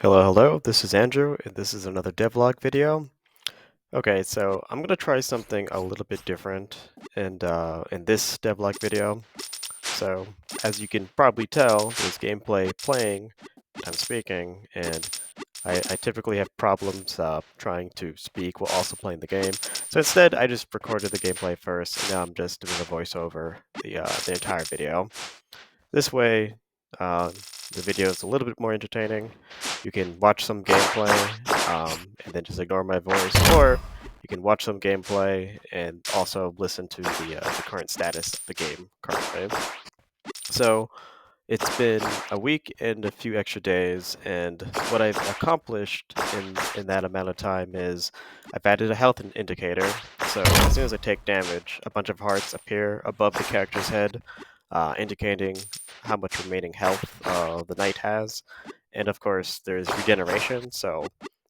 Hello, this is Andrew, and this is another devlog video. Okay, so I'm gonna try something a little bit different in this devlog video. So, as you can probably tell, there's gameplay playing, I'm speaking, and I typically have problems trying to speak while also playing the game. So instead, I just recorded the gameplay first, and now I'm just doing a voiceover the entire video. This way, uh, the video is a little bit more entertaining. You can watch some gameplay and then just ignore my voice, or you can watch some gameplay and also listen to the current status of the game currently. So it's been a week and a few extra days, and what I've accomplished in that amount of time is I've added a health indicator. So as soon as I take damage, a bunch of hearts appear above the character's head, indicating how much remaining health the knight has. And of course, there's regeneration. So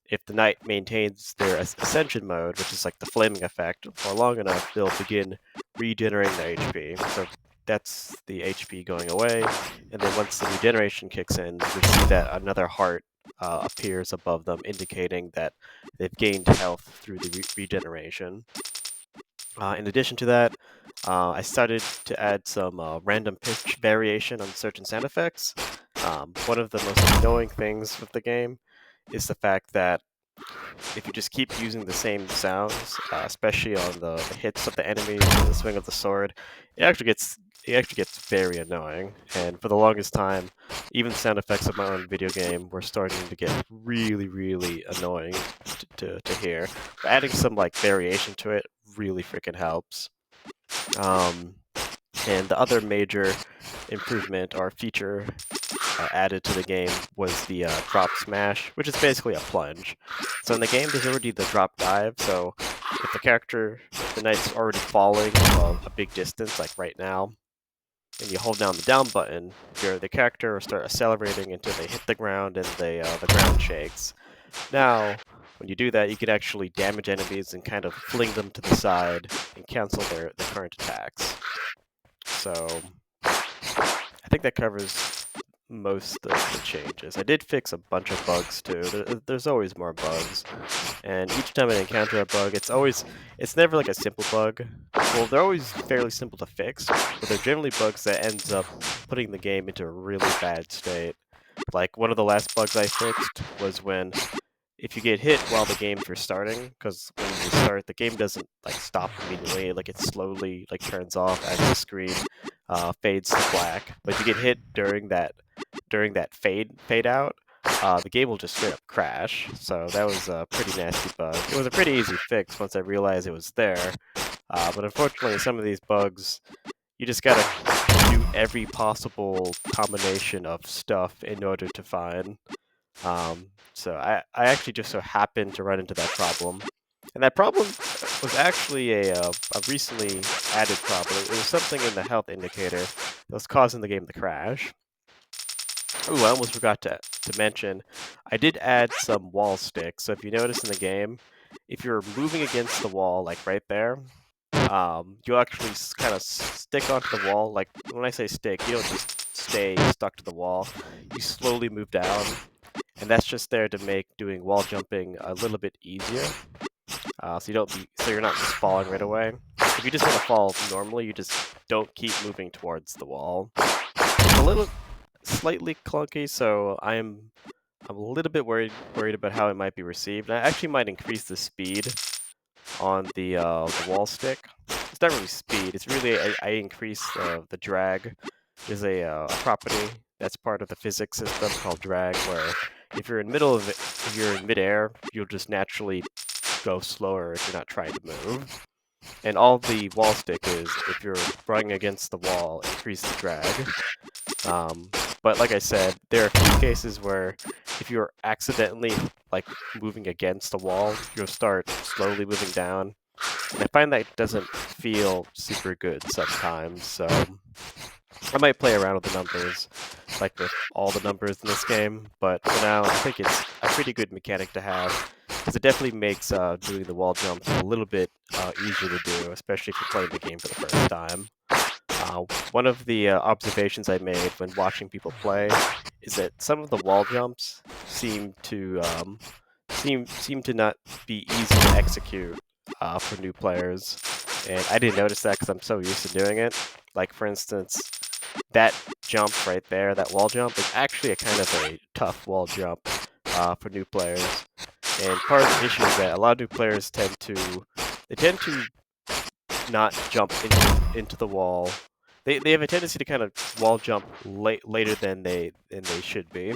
if the knight maintains their ascension mode, which is like the flaming effect, for long enough, they'll begin regenerating their HP. So that's the HP going away. And then once the regeneration kicks in, we see that another heart appears above them, indicating that they've gained health through the regeneration. In addition to that, I started to add some random pitch variation on certain sound effects. One of the most annoying things with the game is the fact that if you just keep using the same sounds, especially on the hits of the enemies and the swing of the sword, it actually gets very annoying. And for the longest time, even the sound effects of my own video game were starting to get really, really annoying to hear. But adding some like variation to it really freaking helps. Um, and the other major improvement or feature added to the game was the drop smash, which is basically a plunge. So in the game, there's already the drop dive. So if the knight's already falling a big distance, like right now, and you hold down the down button, the character will start accelerating until they hit the ground and the ground shakes. Now, when you do that, you can actually damage enemies and kind of fling them to the side and cancel their current attacks. So I think that covers most of the changes. I did fix a bunch of bugs too. There's always more bugs, and each time I encounter a bug, it's never like a simple bug. Well, they're always fairly simple to fix, but they're generally bugs that ends up putting the game into a really bad state. Like one of the last bugs I fixed was when if you get hit while the game's restarting, because when you start, the game doesn't like stop immediately. Like it slowly like turns off as the screen fades to black. But if you get hit during that fade out, the game will just straight up crash. So that was a pretty nasty bug. It was a pretty easy fix once I realized it was there. But unfortunately, some of these bugs, you just gotta do every possible combination of stuff in order to find. So I actually just so happened to run into that problem. And that problem was actually a recently added problem. It was something in the health indicator that was causing the game to crash. Ooh, I almost forgot to mention, I did add some wall sticks. So if you notice in the game, if you're moving against the wall, like right there, you'll actually kind of stick onto the wall. Like when I say stick, you don't just stay stuck to the wall. You slowly move down, and that's just there to make doing wall jumping a little bit easier. So you're not just falling right away. If you just want to fall normally, you just don't keep moving towards the wall. It's a little slightly clunky, so I'm a little bit worried about how it might be received. And I actually might increase the speed on the wall stick. It's not really speed. It's really I increase the drag. There's a property that's part of the physics system called drag, where if you're in middle of it, if you're in midair, you'll just naturally go slower if you're not trying to move. And all the wall stick is, if you're running against the wall, increase the drag. But like I said, there are a few cases where if you're accidentally like moving against the wall, you'll start slowly moving down. And I find that doesn't feel super good sometimes, so I might play around with the numbers, like with all the numbers in this game, but for now, I think it's a pretty good mechanic to have, because it definitely makes doing the wall jumps a little bit easier to do, especially if you're playing the game for the first time. One of the observations I made when watching people play is that some of the wall jumps seem to not be easy to execute for new players, and I didn't notice that because I'm so used to doing it. Like for instance, that jump right there, that wall jump, is actually a kind of a tough wall jump for new players. And part of the issue is that a lot of new players tend to not jump into the wall. They have a tendency to kind of wall jump later than they should be.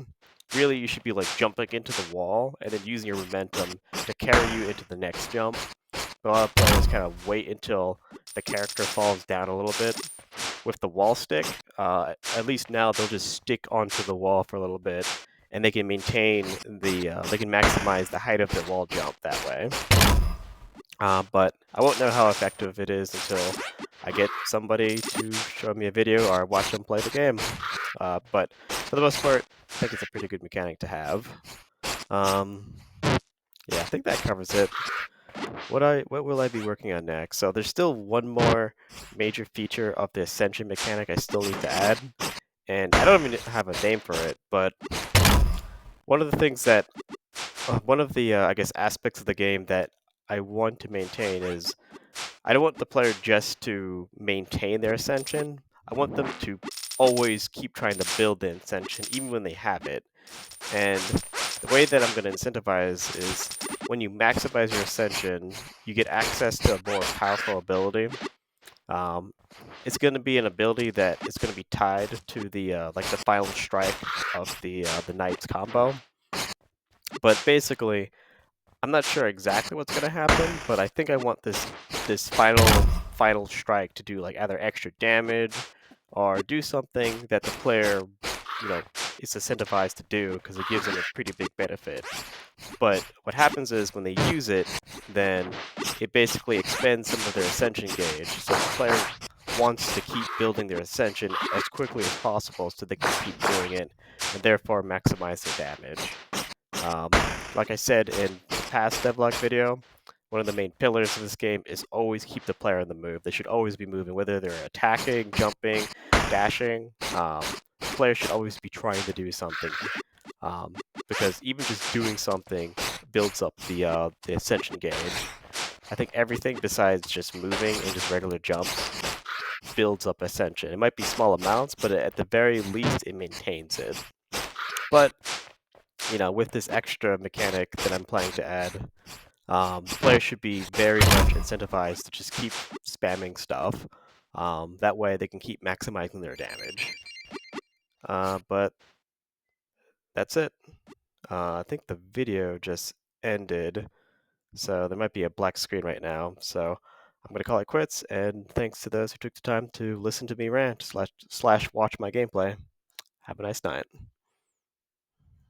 Really, you should be like jumping into the wall and then using your momentum to carry you into the next jump. But a lot of players kind of wait until the character falls down a little bit. With the wall stick, at least now they'll just stick onto the wall for a little bit, and they can maintain they can maximize the height of their wall jump that way. But I won't know how effective it is until I get somebody to show me a video or watch them play the game. But for the most part, I think it's a pretty good mechanic to have. Yeah, I think that covers it. What will I be working on next? So there's still one more major feature of the Ascension mechanic I still need to add, and I don't even have a name for it, but one of the things that one of the I guess aspects of the game that I want to maintain is I don't want the player just to maintain their Ascension. I want them to always keep trying to build the Ascension even when they have it. And the way that I'm going to incentivize is when you maximize your Ascension, you get access to a more powerful ability. It's going to be an ability that is going to be tied to the like the final strike of the Knight's combo. But basically, I'm not sure exactly what's going to happen, but I think I want this final strike to do like either extra damage or do something that the player, is incentivized to do because it gives them a pretty big benefit. But what happens is when they use it, then it basically expends some of their ascension gauge. So the player wants to keep building their ascension as quickly as possible so they can keep doing it and therefore maximize their damage. Like I said in the past devlog video, one of the main pillars of this game is always keep the player on the move. They should always be moving, whether they're attacking, jumping, dashing. The player should always be trying to do something, because even just doing something builds up the ascension gauge. I think everything besides just moving and just regular jumps builds up ascension. It might be small amounts, but at the very least, it maintains it. But with this extra mechanic that I'm planning to add, players should be very much incentivized to just keep spamming stuff. That way they can keep maximizing their damage. But that's it. I think the video just ended, so there might be a black screen right now. So I'm going to call it quits, and thanks to those who took the time to listen to me rant / watch my gameplay. Have a nice night.